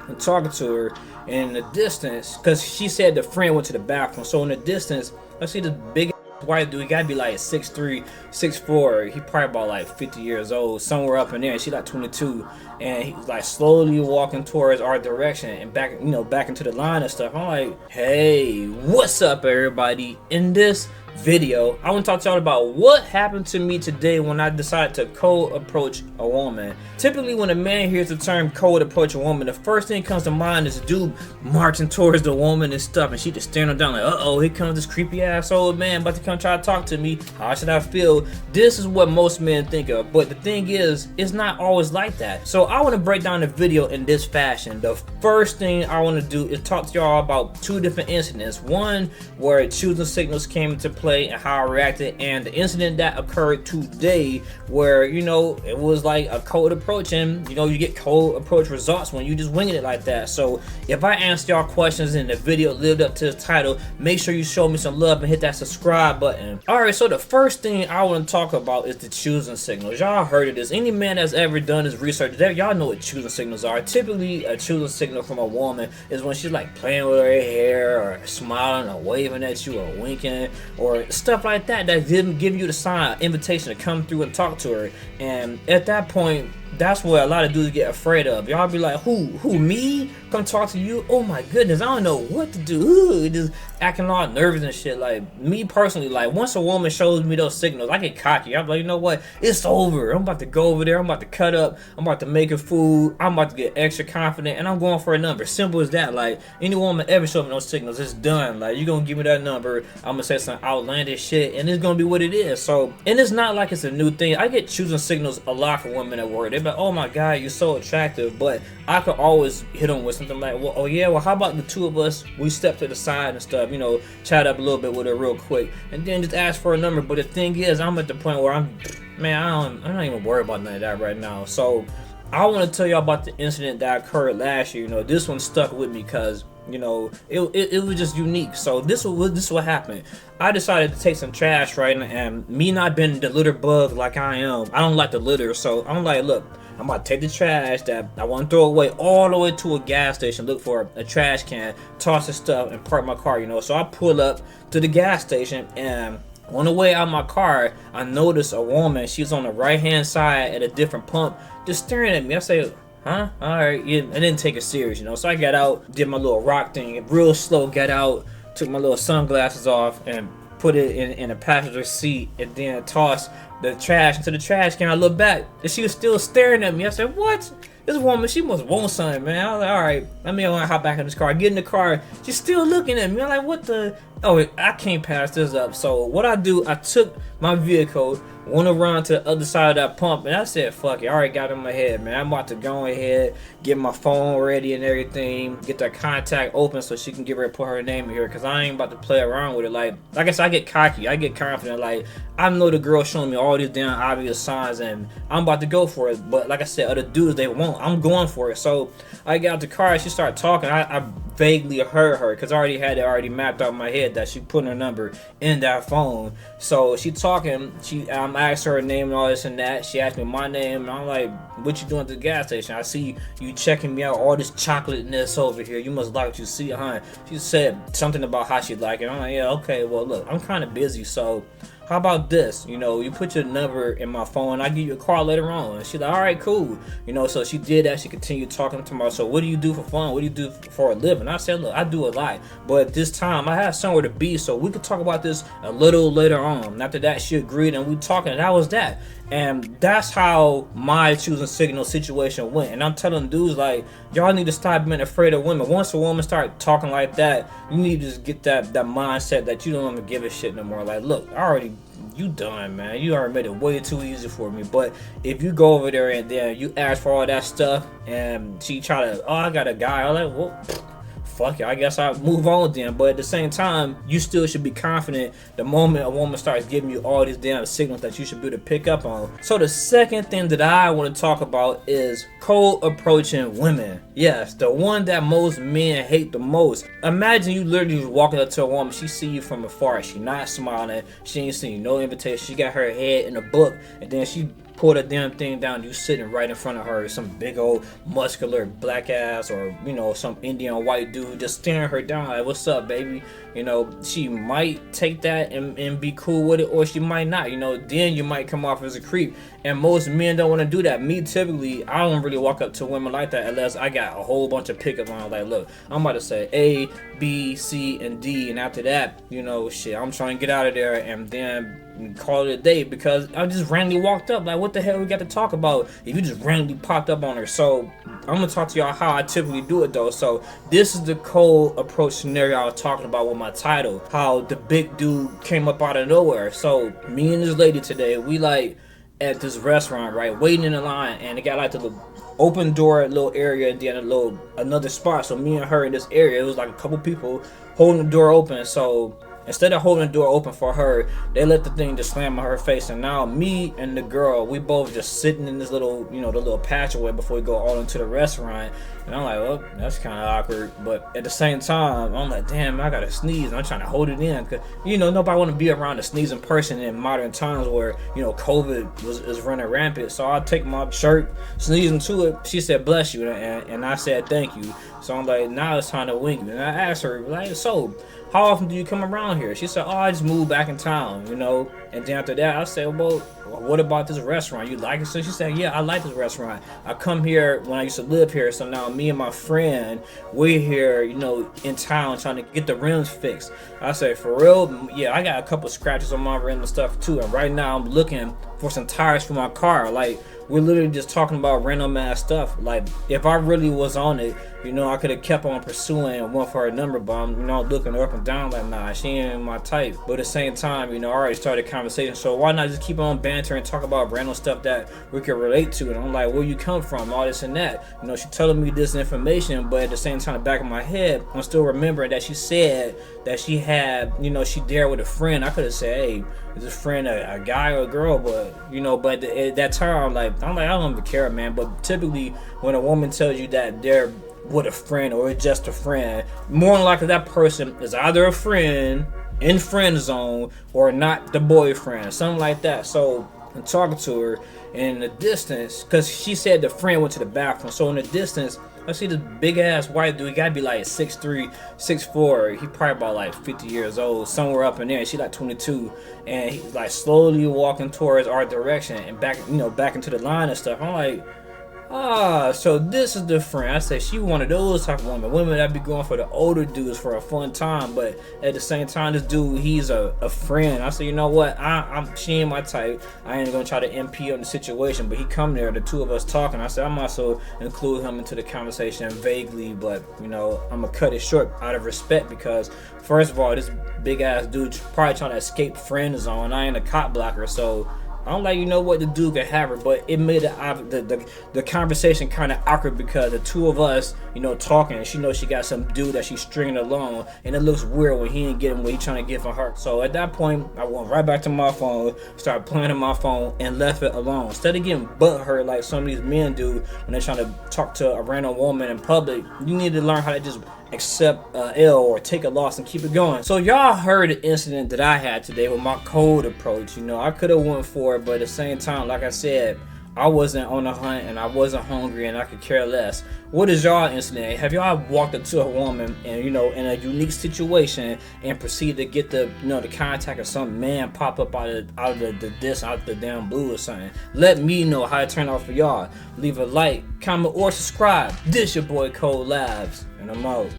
and talking to her. And in the distance, because she said the friend went to the bathroom, so in the distance, I see this big white dude. He gotta be like 6'3", 6'4". He probably about like 50 years old, somewhere up in there. And she like 22, and he's like slowly walking towards our direction and back, back into the line and stuff. I'm like, hey, what's up, everybody? In this video, I want to talk to y'all about what happened to me today when I decided to cold approach a woman. Typically, when a man hears the term cold approach a woman, the first thing that comes to mind is a dude marching towards the woman and stuff, and she just staring him down like, uh-oh, here comes this creepy ass old man about to come try to talk to me. How should I feel? This is what most men think of, but the thing is, it's not always like that. So I want to break down the video in this fashion. The first thing I want to do is talk to y'all about two different incidents. One where choosing signals came into play and how I reacted, and the incident that occurred today where it was like a cold approach, and you get cold approach results when you just winging it like that. So if I answered y'all questions and the video lived up to the title, make sure you show me some love and hit that subscribe button. Alright, so the first thing I want to talk about is the choosing signals. Y'all heard of this. Any man that's ever done his research, y'all know what choosing signals are. Typically a choosing signal from a woman is when she's like playing with her hair or smiling or waving at you or winking or stuff like that, that didn't give you the sign, invitation to come through and talk to her. And at that point, that's what a lot of dudes get afraid of. Y'all be like, who, me? Come talk to you? Oh my goodness, I don't know what to do. Ooh, just acting all nervous and shit. Like, me personally, like, once a woman shows me those signals, I get cocky. I'm like, you know what? It's over. I'm about to go over there. I'm about to cut up. I'm about to make her food. I'm about to get extra confident, and I'm going for a number. Simple as that. Like, any woman ever show me those signals, it's done. Like, you gonna give me that number, I'm gonna say some outlandish shit, and it's gonna be what it is. So, and it's not like it's a new thing. I get choosing signals a lot from women at work. They be like, oh my god, you're so attractive, but I could always hit them with something like, well, oh yeah, well, how about the two of us, we step to the side and stuff, chat up a little bit with her real quick, and then just ask for a number. But the thing is, I'm at the point where I'm not even worried about none of that right now. So I want to tell y'all about the incident that occurred last year. This one stuck with me because it was just unique. So this is what happened. I decided to take some trash, right? And me not being the litter bug like I am, I don't like the litter. So I'm like, look, I'm about to take the trash that I want to throw away all the way to a gas station, look for a trash can, toss the stuff, and park my car. So I pull up to the gas station, and on the way out of my car, I noticed a woman. She's on the right hand side at a different pump, just staring at me. I say, huh? Alright, yeah. I didn't take it serious, So I got out, did my little rock thing, real slow, got out, took my little sunglasses off, and put it in a passenger seat, and then tossed the trash into the trash can. I looked back, and she was still staring at me. I said, what? This woman, she must want something, man. I was like, alright, let me hop back in this car. I get in the car, she's still looking at me. I'm like, what the? Oh, I can't pass this up. So what I do, I took my vehicle, went around to the other side of that pump, and I said, fuck it, I already got it in my head, man. I'm about to go ahead, get my phone ready and everything, get that contact open so she can get ready to put her name in here, because I ain't about to play around with it. Like I said, I get cocky, I get confident. Like, I know the girl showing me all these damn obvious signs, and I'm about to go for it. But like I said, other dudes, they won't. I'm going for it. So I got out the car, she started talking. I vaguely heard her, because I already had it already mapped out in my head that she put her number in that phone. So she talking, I asked her name and all this and that. She asked me my name, and I'm like, what you doing at the gas station? I see you checking me out, all this chocolateness over here. You must like what you see, huh? She said something about how she like it. I'm like, yeah, okay, well, look, I'm kind of busy, so how about this? You put your number in my phone, I give you a call later on. And she's like, all right, cool. So she did that. She continued talking to me. So what do you do for fun? What do you do for a living? I said, look, I do a lot, but this time I have somewhere to be, so we could talk about this a little later on. After that, she agreed, and we talking, and that was that. And that's how my choosing signal situation went. And I'm telling dudes, like, y'all need to stop being afraid of women. Once a woman start talking like that, you need to just get that mindset that you don't even give a shit no more. Like, look, you done, man. You already made it way too easy for me. But if you go over there and then you ask for all that stuff, and she try to, oh, I got a guy, I'm like, well, fuck it, I guess I'll move on then. But at the same time, you still should be confident the moment a woman starts giving you all these damn signals that you should be able to pick up on. So the second thing that I want to talk about is cold approaching women. Yes, the one that most men hate the most. Imagine you literally just walking up to a woman, she see you from afar, she not smiling, she ain't seen no invitation, she got her head in a book, and then she pull the damn thing down. You sitting right in front of her, some big old muscular black ass, or some Indian white dude just staring her down like, "What's up, baby?" She might take that and be cool with it, or she might not. Then you might come off as a creep. And most men don't want to do that. Me, typically, I don't really walk up to women like that unless I got a whole bunch of pickup lines. Like, look, I'm about to say A, B, C, and D, and after that, shit, I'm trying to get out of there and then call it a day, because I just randomly walked up. Like, what the hell we got to talk about if you just randomly popped up on her? So I'm gonna talk to y'all how I typically do it though. So this is the cold approach scenario I was talking about with my title, how the big dude came up out of nowhere. So me and this lady today, we like at this restaurant, right, waiting in the line, and it got like the little open door little area and then another spot. So me and her in this area, it was like a couple people holding the door open. So instead of holding the door open for her, they let the thing just slam on her face. And now me and the girl, we both just sitting in this little, the little passageway before we go all into the restaurant. And I'm like, well, that's kind of awkward. But at the same time, I'm like, damn, I gotta sneeze. And I'm trying to hold it in, because nobody want to be around a sneezing person in modern times where COVID is running rampant. So I take my shirt, sneeze into it. She said, "Bless you," and I said, "Thank you." So I'm like, now it's time to wink. And I asked her, like, so how often do you come around here? She said, "Oh, I just moved back in town, And then after that, I said, "Well, what about this restaurant? You like it?" So she said, "Yeah, I like this restaurant. I come here when I used to live here. So now me and my friend, we're here, in town trying to get the rims fixed." I said, "For real?" "Yeah, I got a couple scratches on my rim and stuff too. And right now I'm looking for some tires for my car." Like, we're literally just talking about random ass stuff. Like, if I really was on it, I could have kept on pursuing and went for her number, but I'm, looking her up and down like, nah, she ain't my type. But at the same time, I already started a conversation, so why not just keep on banter and talk about random stuff that we can relate to? And I'm like, where you come from, all this and that. She telling me this information, but at the same time, in the back of my head, I'm still remembering that she said that she had, she there with a friend. I could have said, "Hey, is this friend a guy or a girl?" But but at that time, I don't even care, man. But typically, when a woman tells you that they're with a friend or just a friend, more than likely that person is either a friend in friend zone or not the boyfriend, something like that. So I'm talking to her, and in the distance, because she said the friend went to the bathroom, so in the distance I see this big ass white dude. He gotta be like 6'3", 6'4". He probably about like 50 years old, somewhere up in there. She like 22, and he's like slowly walking towards our direction and back, back into the line and stuff. I'm like, so this is the friend. I said she one of those type of women that be going for the older dudes for a fun time, but at the same time, this dude, he's a friend. I said, you know what? She ain't my type. I ain't gonna try to MP on the situation, but he come there, the two of us talking. I said I might also include him into the conversation vaguely, but I'm gonna cut it short out of respect, because first of all, this big ass dude probably trying to escape friend zone. I ain't a cop blocker, so I'm like, what, the dude could have her, but it made the conversation kind of awkward, because the two of us, talking, and she knows she got some dude that she's stringing along, and it looks weird when he ain't getting what he trying to get from her. So at that point, I went right back to my phone, started playing on my phone, and left it alone. Instead of getting butthurt like some of these men do when they're trying to talk to a random woman in public, you need to learn how to just accept L or take a loss and keep it going. So y'all heard the incident that I had today with my cold approach. I could have went for it, but at the same time, like I said, I wasn't on the hunt and I wasn't hungry and I could care less. What is y'all incident? Have y'all walked up to a woman and in a unique situation and proceed to get the the contact of some man pop up out of the damn blue or something? Let me know how it turned out for y'all. Leave a like, comment, or subscribe. This your boy Cole Labz, and I'm out.